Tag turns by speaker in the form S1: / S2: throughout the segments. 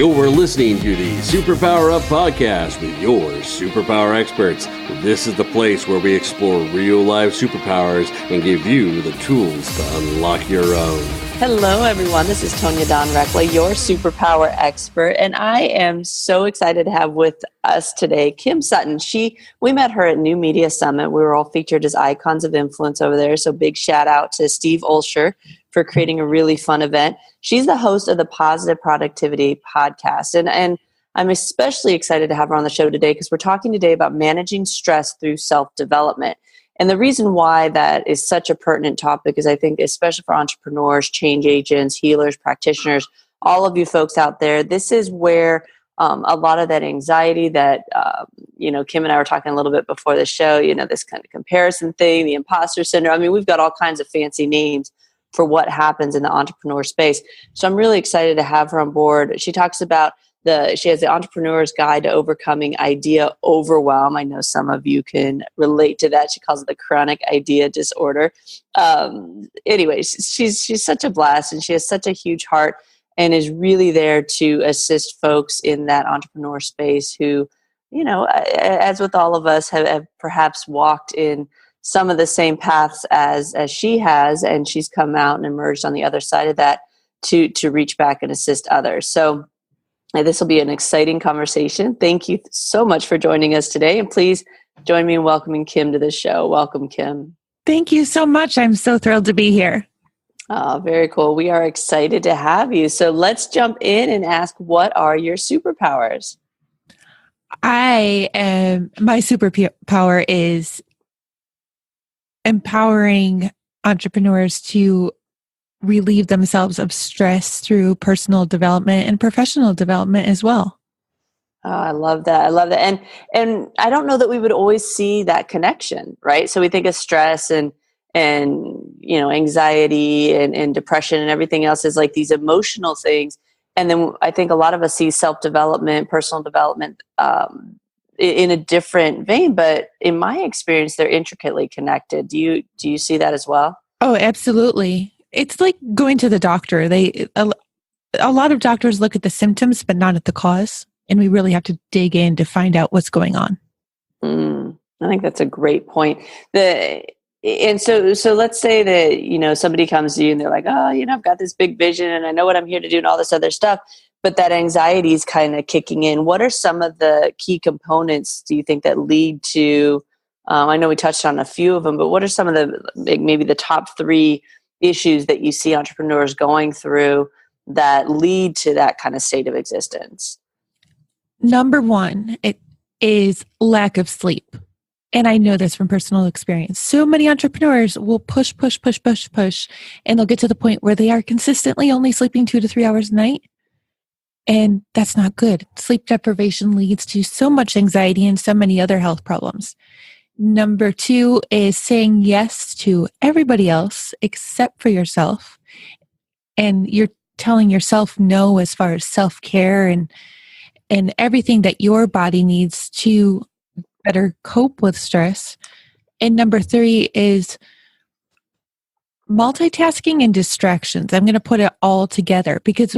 S1: You're listening to the SuperPower Up podcast with your superpower experts. This is the place where we explore real-life superpowers and give you the tools to unlock your own.
S2: Hello, everyone. This is Tonya Dawn Recla, your superpower expert, and I am so excited to have with us today Kim Sutton. We met her at New Media Summit. We were all featured as icons of influence over there, so big shout out to Steve Olsher for creating a really fun event. She's the host of the Positive Productivity podcast, and I'm especially excited to have her on the show today because we're talking today about managing stress through self-development. And the reason why that is such a pertinent topic is I think, especially for entrepreneurs, change agents, healers, practitioners, all of you folks out there, this is where a lot of that anxiety that, Kim and I were talking a little bit before the show, this kind of comparison thing, the imposter syndrome. I mean, we've got all kinds of fancy names for what happens in the entrepreneur space. So I'm really excited to have her on board. She talks about she has the Entrepreneur's Guide to Overcoming Idea Overwhelm. I know some of you can relate to that. She calls it the chronic idea disorder. Anyways, she's such a blast, and she has such a huge heart and is really there to assist folks in that entrepreneur space who, as with all of us, have perhaps walked in some of the same paths as she has, and she's come out and emerged on the other side of that to reach back and assist others. So this will be an exciting conversation. Thank you so much for joining us today. And please join me in welcoming Kim to the show. Welcome, Kim.
S3: Thank you so much. I'm so thrilled to be here.
S2: Oh, very cool. We are excited to have you. So let's jump in and ask, what are your superpowers?
S3: My superpower is empowering entrepreneurs to relieve themselves of stress through personal development and professional development as well.
S2: Oh, I love that. And I don't know that we would always see that connection, right? So we think of stress and anxiety and depression and everything else as like these emotional things. And then I think a lot of us see self-development, personal development in a different vein, but in my experience, they're intricately connected. Do you see that as well?
S3: Oh, absolutely. It's like going to the doctor. A lot of doctors look at the symptoms, but not at the cause. And we really have to dig in to find out what's going on.
S2: I think that's a great point. So let's say that, somebody comes to you and they're like, oh, I've got this big vision and I know what I'm here to do and all this other stuff, but that anxiety is kind of kicking in. What are some of the key components, do you think, that lead to, I know we touched on a few of them, but what are some of maybe the top three issues that you see entrepreneurs going through that lead to that kind of state of existence?
S3: Number one, it is lack of sleep. And I know this from personal experience. So many entrepreneurs will push, and they'll get to the point where they are consistently only sleeping 2 to 3 hours a night. And that's not good. Sleep deprivation leads to so much anxiety and so many other health problems. Number two is saying yes to everybody else except for yourself. And you're telling yourself no as far as self-care and everything that your body needs to better cope with stress. And number three is multitasking and distractions. I'm going to put it all together because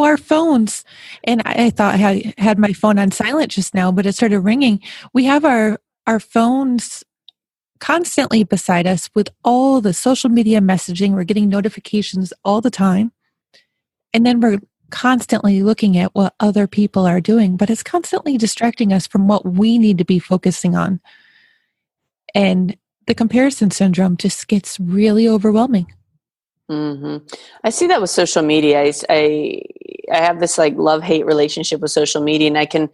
S3: our phones, and I thought I had my phone on silent just now, but it started ringing. We have our phones constantly beside us with all the social media messaging. We're getting notifications all the time. And then we're constantly looking at what other people are doing, but it's constantly distracting us from what we need to be focusing on. And the comparison syndrome just gets really overwhelming.
S2: Mm-hmm. I see that with social media. I have this like love-hate relationship with social media, and I can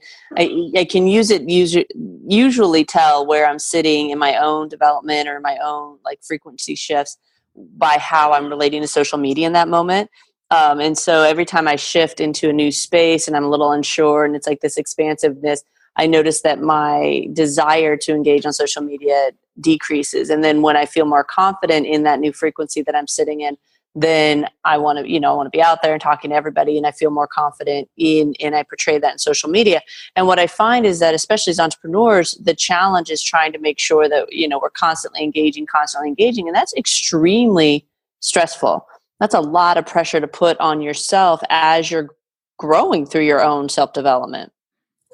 S2: usually tell where I'm sitting in my own development or my own like frequency shifts by how I'm relating to social media in that moment. And so every time I shift into a new space and I'm a little unsure and it's like this expansiveness, I notice that my desire to engage on social media decreases. And then when I feel more confident in that new frequency that I'm sitting in, then I want to be out there and talking to everybody, and I feel more confident and I portray that in social media. And what I find is that, especially as entrepreneurs, the challenge is trying to make sure that, we're constantly engaging, and that's extremely stressful. That's a lot of pressure to put on yourself as you're growing through your own self-development.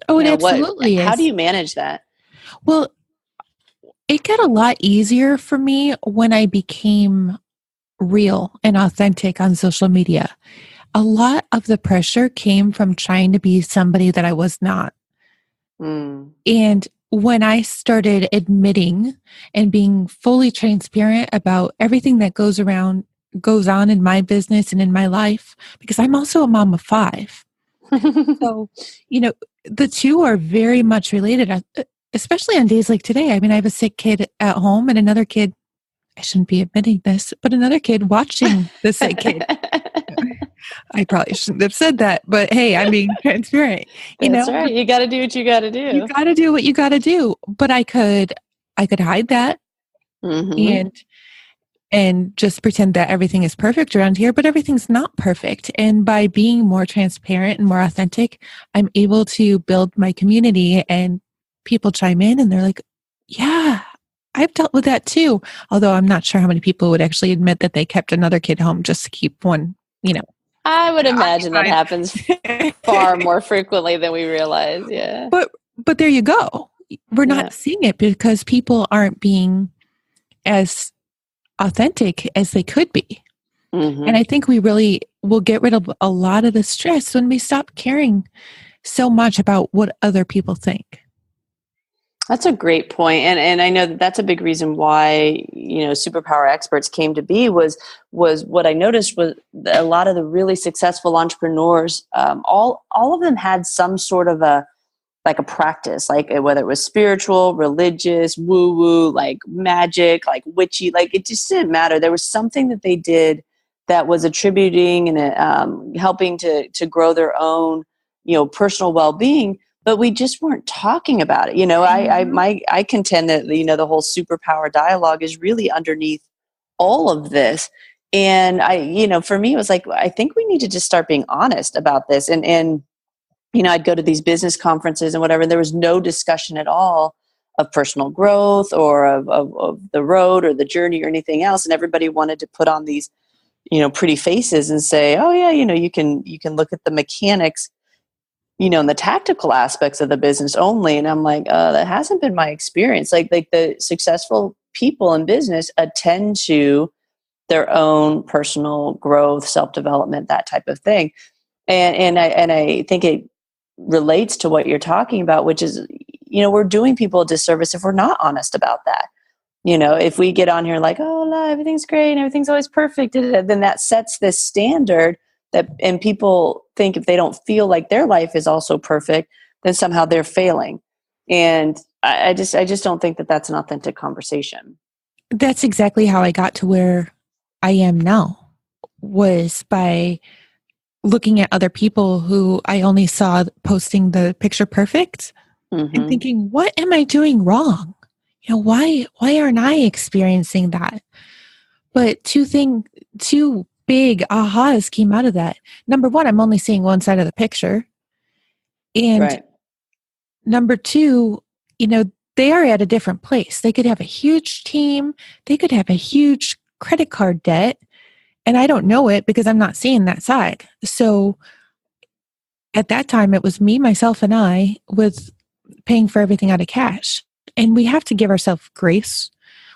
S3: Oh, it absolutely
S2: how do
S3: is.
S2: you manage that?
S3: Well, it got a lot easier for me when I became real and authentic on social media. A lot of the pressure came from trying to be somebody that I was not. And when I started admitting and being fully transparent about everything that goes on in my business and in my life, because I'm also a mom of 5. So, the two are very much related, especially on days like today. I mean, I have a sick kid at home and another kid, I shouldn't be admitting this, but another kid watching the sick kid. I probably shouldn't have said that, but hey, I'm being transparent.
S2: That's right. You got to do what you got to do.
S3: You got to do what you got to do. But I could hide that and just pretend that everything is perfect around here, but everything's not perfect. And by being more transparent and more authentic, I'm able to build my community, and people chime in and they're like, yeah, I've dealt with that too. Although I'm not sure how many people would actually admit that they kept another kid home just to keep one,
S2: I would imagine that happens far more frequently than we realize. Yeah.
S3: But there you go. We're not seeing it because people aren't being as authentic as they could be. And I think we really will get rid of a lot of the stress when we stop caring so much about what other people think.
S2: That's a great point. And I know that that's a big reason why, SuperPower Experts came to be was what I noticed was a lot of the really successful entrepreneurs, all of them had some sort of a practice, like whether it was spiritual, religious, woo-woo, like magic, like witchy, like it just didn't matter. There was something that they did that was attributing and helping to grow their own, personal well-being. But we just weren't talking about it. I contend that, the whole superpower dialogue is really underneath all of this. And for me, it was like, I think we need to just start being honest about this. And I'd go to these business conferences and whatever, and there was no discussion at all of personal growth or of the road or the journey or anything else. And everybody wanted to put on these, pretty faces and say, oh yeah, you can look at the mechanics, and the tactical aspects of the business only. And I'm like, that hasn't been my experience. Like the successful people in business attend to their own personal growth, self-development, that type of thing. And I think it relates to what you're talking about, which is, we're doing people a disservice if we're not honest about that. If we get on here like, oh, everything's great and everything's always perfect, then that sets this standard and people think if they don't feel like their life is also perfect, then somehow they're failing. And I just don't think that that's an authentic conversation.
S3: That's exactly how I got to where I am now, was by looking at other people who I only saw posting the picture perfect and thinking, what am I doing wrong? Why aren't I experiencing that? But two big ahas came out of that. Number one, I'm only seeing one side of the picture. And number two, they are at a different place. They could have a huge team. They could have a huge credit card debt. And I don't know it because I'm not seeing that side. So at that time, it was me, myself, and I with paying for everything out of cash. And we have to give ourselves grace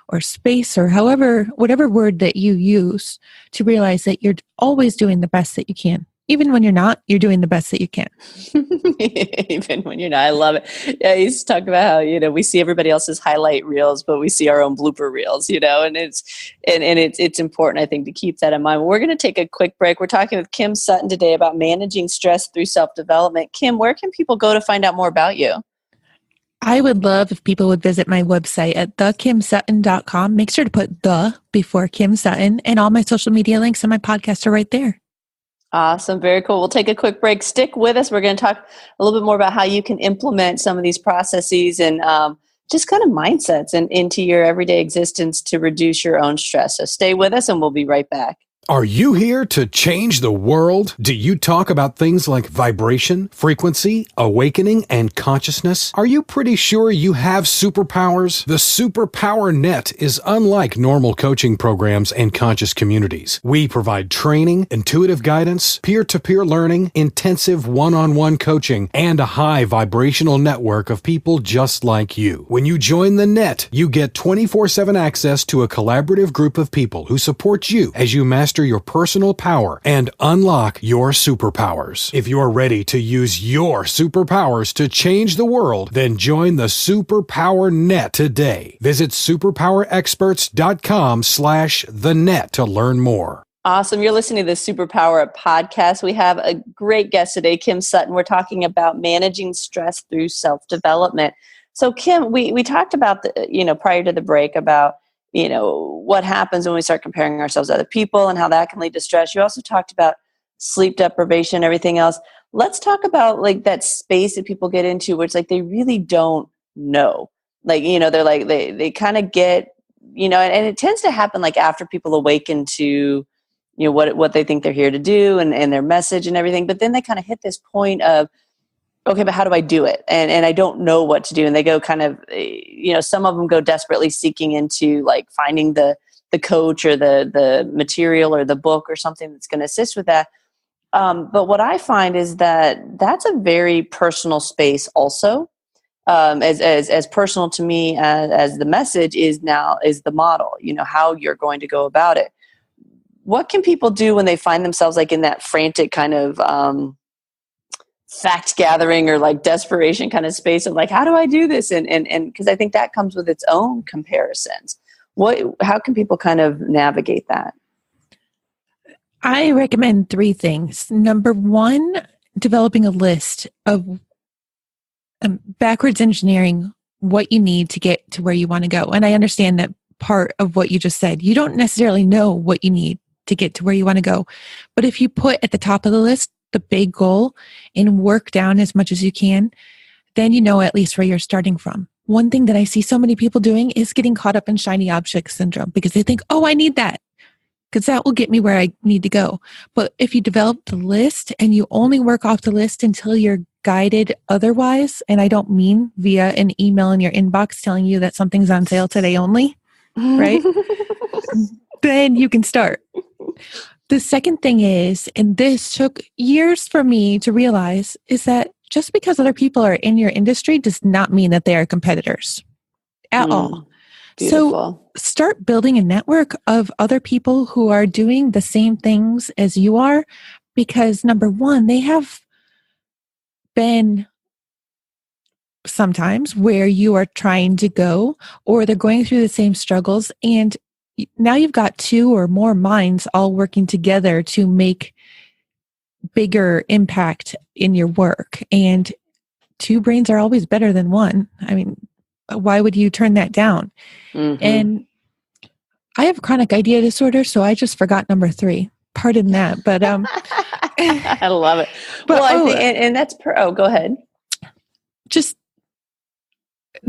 S3: or space or whatever word that you use to realize that you're always doing the best that you can. Even when you're not, you're doing the best that you can.
S2: Even when you're not. I love it. Yeah, I used to talk about how, we see everybody else's highlight reels, but we see our own blooper reels, and it's important, I think, to keep that in mind. We're going to take a quick break. We're talking with Kim Sutton today about managing stress through self-development. Kim, where can people go to find out more about you?
S3: I would love if people would visit my website at thekimsutton.com. Make sure to put the before Kim Sutton, and all my social media links and my podcast are right there.
S2: Awesome. Very cool. We'll take a quick break. Stick with us. We're going to talk a little bit more about how you can implement some of these processes and just kind of mindsets into your everyday existence to reduce your own stress. So stay with us and we'll be right back.
S4: Are you here to change the world? Do you talk about things like vibration, frequency, awakening, and consciousness? Are you pretty sure you have superpowers? The SuperPower Net is unlike normal coaching programs and conscious communities. We provide training, intuitive guidance, peer-to-peer learning, intensive one-on-one coaching, and a high vibrational network of people just like you. When you join the net, you get 24/7 access to a collaborative group of people who support you as you master your personal power and unlock your superpowers. If you're ready to use your superpowers to change the world, then join the SuperPower Net today. Visit superpowerexperts.com/thenet to learn more.
S2: Awesome. You're listening to the SuperPower Up podcast. We have a great guest today, Kim Sutton. We're talking about managing stress through self-development. So Kim, we talked about prior to the break about what happens when we start comparing ourselves to other people and how that can lead to stress. You also talked about sleep deprivation, everything else. Let's talk about like that space that people get into, which like they really don't know. Like, they're like, they kind of get, and it tends to happen like after people awaken to, what they think they're here to do and their message and everything. But then they kind of hit this point of, okay, but how do I do it? And I don't know what to do. And they go kind of, some of them go desperately seeking into like finding the coach or the material or the book or something that's going to assist with that. But what I find is that that's a very personal space also. As personal to me as the message is the model, how you're going to go about it. What can people do when they find themselves like in that frantic kind of, fact gathering or like desperation kind of space of like, how do I do this? And because I think that comes with its own comparisons. How can people kind of navigate that?
S3: I recommend 3 things. Number 1, developing a list of backwards engineering what you need to get to where you want to go. And I understand that part of what you just said. You don't necessarily know what you need to get to where you want to go. But if you put at the top of the list the big goal and work down as much as you can, then you know at least where you're starting from. One thing that I see so many people doing is getting caught up in shiny object syndrome because they think, oh, I need that because that will get me where I need to go. But if you develop the list and you only work off the list until you're guided otherwise, and I don't mean via an email in your inbox telling you that something's on sale today only, right? Then you can start. The second thing is, and this took years for me to realize, is that just because other people are in your industry does not mean that they are competitors at all.
S2: Beautiful.
S3: So start building a network of other people who are doing the same things as you are, because number 1, they have been sometimes where you are trying to go, or they're going through the same struggles, and now you've got 2 or more minds all working together to make bigger impact in your work. And 2 brains are always better than 1. I mean, why would you turn that down? Mm-hmm. And I have chronic idea disorder, so I just forgot number 3. Pardon that, but
S2: I love it.
S3: But,
S2: I think, and that's go ahead.
S3: Just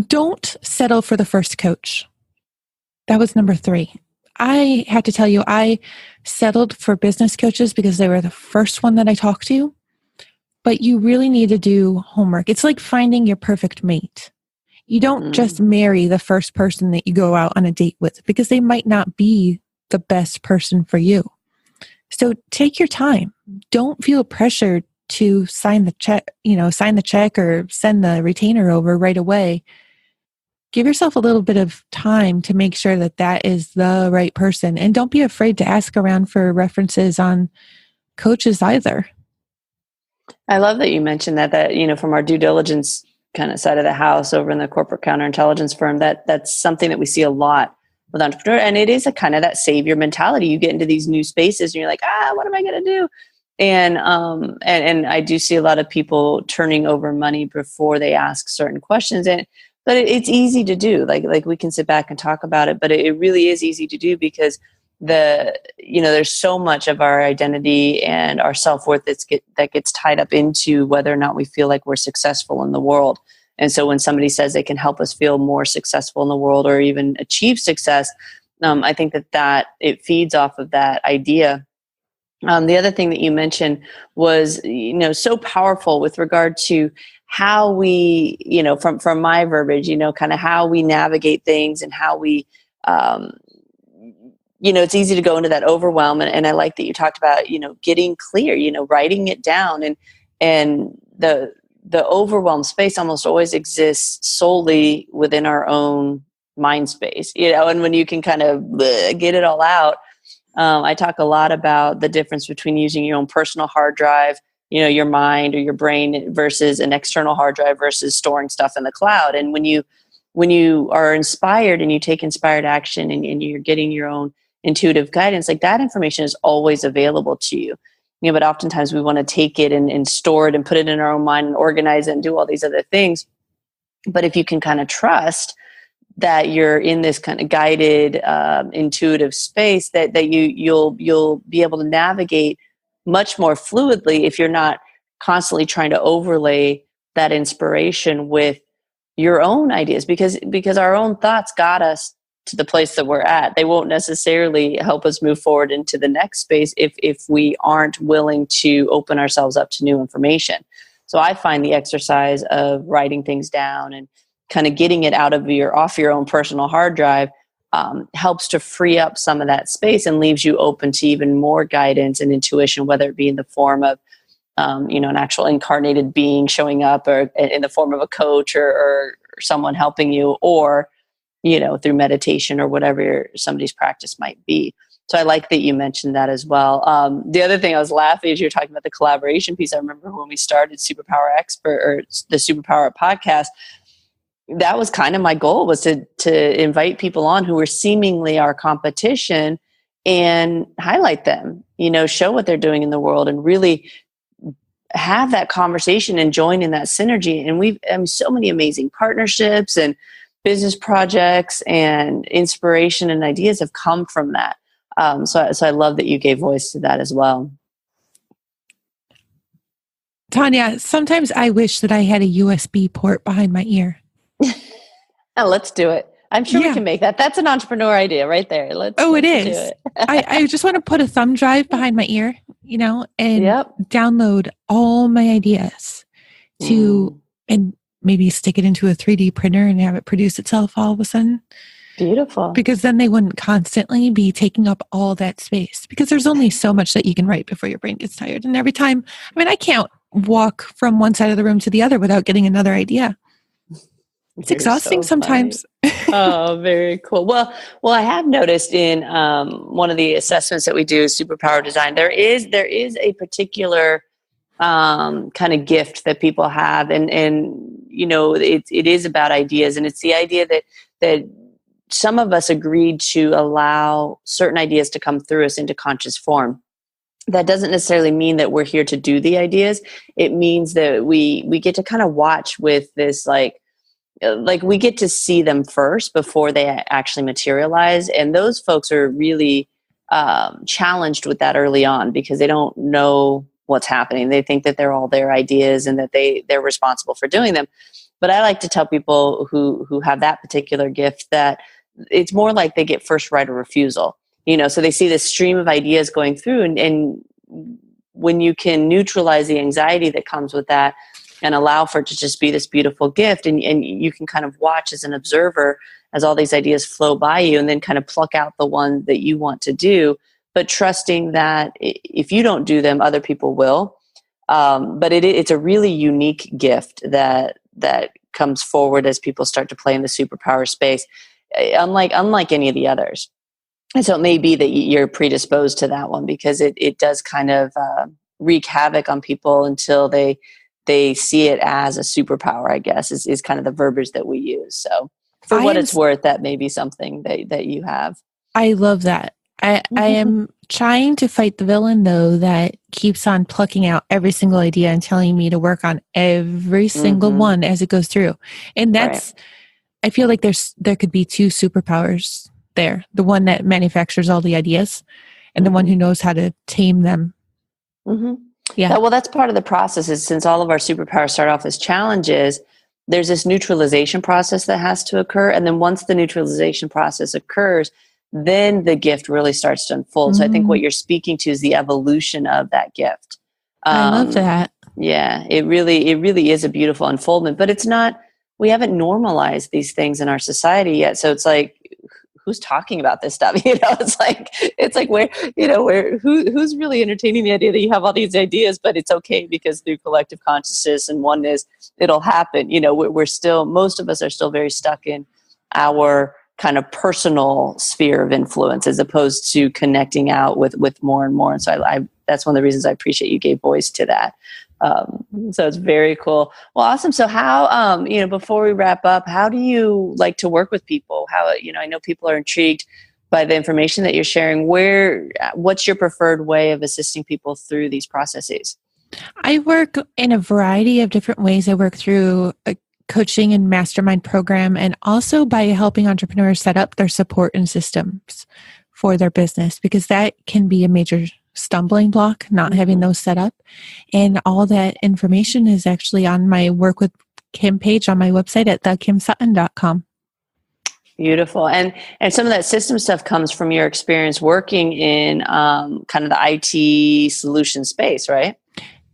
S3: don't settle for the first coach. That was number 3. I had to tell you, I settled for business coaches because they were the first one that I talked to. But you really need to do homework. It's like finding your perfect mate. You don't just marry the first person that you go out on a date with because they might not be the best person for you. So take your time. Don't feel pressured to sign the check or send the retainer over right away. Give yourself a little bit of time to make sure that that is the right person. And don't be afraid to ask around for references on coaches either.
S2: I love that you mentioned that, from our due diligence kind of side of the house over in the corporate counterintelligence firm, that's something that we see a lot with entrepreneurs. And it is a kind of that savior mentality. You get into these new spaces and you're like, what am I going to do? And I do see a lot of people turning over money before they ask certain questions. But it's easy to do. Like we can sit back and talk about it, but it really is easy to do because there's so much of our identity and our self-worth that gets tied up into whether or not we feel like we're successful in the world. And so when somebody says they can help us feel more successful in the world or even achieve success, I think that it feeds off of that idea The other thing that you mentioned was, so powerful with regard to how we, from my verbiage, kind of how we navigate things and how we, it's easy to go into that overwhelm. And I like that you talked about, getting clear, writing it down, and the overwhelm space almost always exists solely within our own mind space, and when you can kind of get it all out. I talk a lot about the difference between using your own personal hard drive, your mind or your brain, versus an external hard drive versus storing stuff in the cloud. And when you are inspired and you take inspired action and you're getting your own intuitive guidance, like that information is always available to you. But oftentimes we want to take it and store it and put it in our own mind and organize it and do all these other things. But if you can kind of trust that you're in this kind of guided, intuitive space, that you'll be able to navigate much more fluidly if you're not constantly trying to overlay that inspiration with your own ideas, because our own thoughts got us to the place that we're at. They won't necessarily help us move forward into the next space if we aren't willing to open ourselves up to new information. So I find the exercise of writing things down and kind of getting it off your own personal hard drive helps to free up some of that space and leaves you open to even more guidance and intuition, whether it be in the form of an actual incarnated being showing up, or in the form of a coach or someone helping you, or through meditation or whatever somebody's practice might be. So I like that you mentioned that as well. The other thing I was laughing as you were talking about the collaboration piece. I remember when we started SuperPower Expert, or the SuperPower Up podcast, that was kind of my goal, was to invite people on who were seemingly our competition and highlight them, show what they're doing in the world and really have that conversation and join in that synergy. And we've so many amazing partnerships and business projects and inspiration and ideas have come from that. So I love that you gave voice to that as well.
S3: Tonya, sometimes I wish that I had a USB port behind my ear.
S2: Let's do it. I'm sure we can make that. That's an entrepreneur idea right there. Let's
S3: it is.
S2: Do it.
S3: I just want to put a thumb drive behind my ear, and download all my ideas and maybe stick it into a 3D printer and have it produce itself all of a sudden.
S2: Beautiful.
S3: Because then they wouldn't constantly be taking up all that space, because there's only so much that you can write before your brain gets tired. And every time, I can't walk from one side of the room to the other without getting another idea. It's exhausting sometimes.
S2: Oh, very cool. Well, I have noticed in one of the assessments that we do, SuperPower Design, there is a particular kind of gift that people have, and it is about ideas, and it's the idea that some of us agreed to allow certain ideas to come through us into conscious form. That doesn't necessarily mean that we're here to do the ideas. It means that we get to kind of watch with this, like we get to see them first before they actually materialize. And those folks are really challenged with that early on, because they don't know what's happening. They think that they're all their ideas and that they're responsible for doing them. But I like to tell people who have that particular gift that it's more like they get first right of refusal. So they see this stream of ideas going through, and when you can neutralize the anxiety that comes with that and allow for it to just be this beautiful gift, and you can kind of watch as an observer as all these ideas flow by you, and then kind of pluck out the one that you want to do, but trusting that if you don't do them, other people will. But it's a really unique gift that comes forward as people start to play in the superpower space, unlike any of the others. And so it may be that you're predisposed to that one, because it does kind of wreak havoc on people until they see it as a superpower, I guess, is kind of the verbiage that we use. So for what it's worth, that may be something that you have.
S3: I love that. I am trying to fight the villain, though, that keeps on plucking out every single idea and telling me to work on every single one as it goes through. And that's, I feel like there could be two superpowers there. The one that manufactures all the ideas, and the one who knows how to tame them. Yeah.
S2: Well, that's part of the process, is since all of our superpowers start off as challenges, there's this neutralization process that has to occur. And then once the neutralization process occurs, then the gift really starts to unfold. So I think what you're speaking to is the evolution of that gift.
S3: I love that.
S2: Yeah, it really is a beautiful unfoldment, but it's not, we haven't normalized these things in our society yet. So it's like, who's talking about this stuff? It's like who's really entertaining the idea that you have all these ideas, but it's okay because through collective consciousness and oneness, it'll happen. We're still, most of us are still very stuck in our kind of personal sphere of influence as opposed to connecting out with more and more. And so I that's one of the reasons I appreciate you gave voice to that. So it's very cool. Well, awesome. So how, before we wrap up, how do you like to work with people? How, I know people are intrigued by the information that you're sharing. What's your preferred way of assisting people through these processes?
S3: I work in a variety of different ways. I work through a coaching and mastermind program, and also by helping entrepreneurs set up their support and systems for their business, because that can be a major stumbling block, not having those set up. And all that information is actually on my Work with Kim page on my website at thekimsutton.com.
S2: Beautiful. And some of that system stuff comes from your experience working in kind of the IT solution space, right?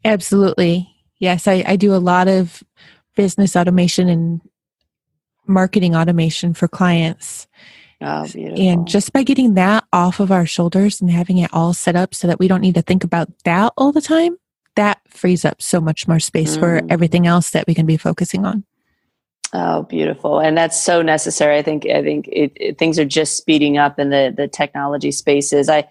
S3: Absolutely. Yes, I do a lot of business automation and marketing automation for clients.
S2: Oh, beautiful.
S3: And just by getting that off of our shoulders and having it all set up so that we don't need to think about that all the time, that frees up so much more space for everything else that we can be focusing on.
S2: Oh, beautiful. And that's so necessary. I think things are just speeding up in the technology spaces. I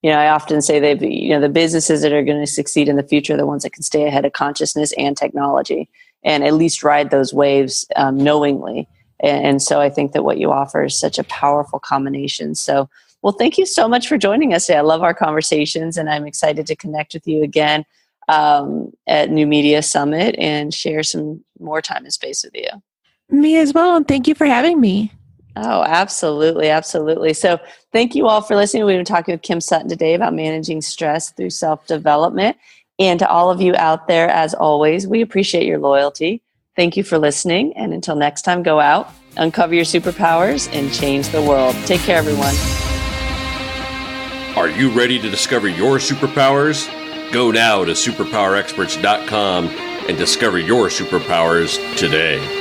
S2: often say the businesses that are going to succeed in the future are the ones that can stay ahead of consciousness and technology and at least ride those waves knowingly. And so I think that what you offer is such a powerful combination. So, well, thank you so much for joining us today. I love our conversations, and I'm excited to connect with you again at New Media Summit and share some more time and space with you.
S3: Me as well. And thank you for having me.
S2: Oh, absolutely. Absolutely. So thank you all for listening. We've been talking with Kim Sutton today about managing stress through self-development. And to all of you out there, as always, we appreciate your loyalty. Thank you for listening. And until next time, go out, uncover your superpowers, and change the world. Take care, everyone.
S1: Are you ready to discover your superpowers? Go now to superpowerexperts.com and discover your superpowers today.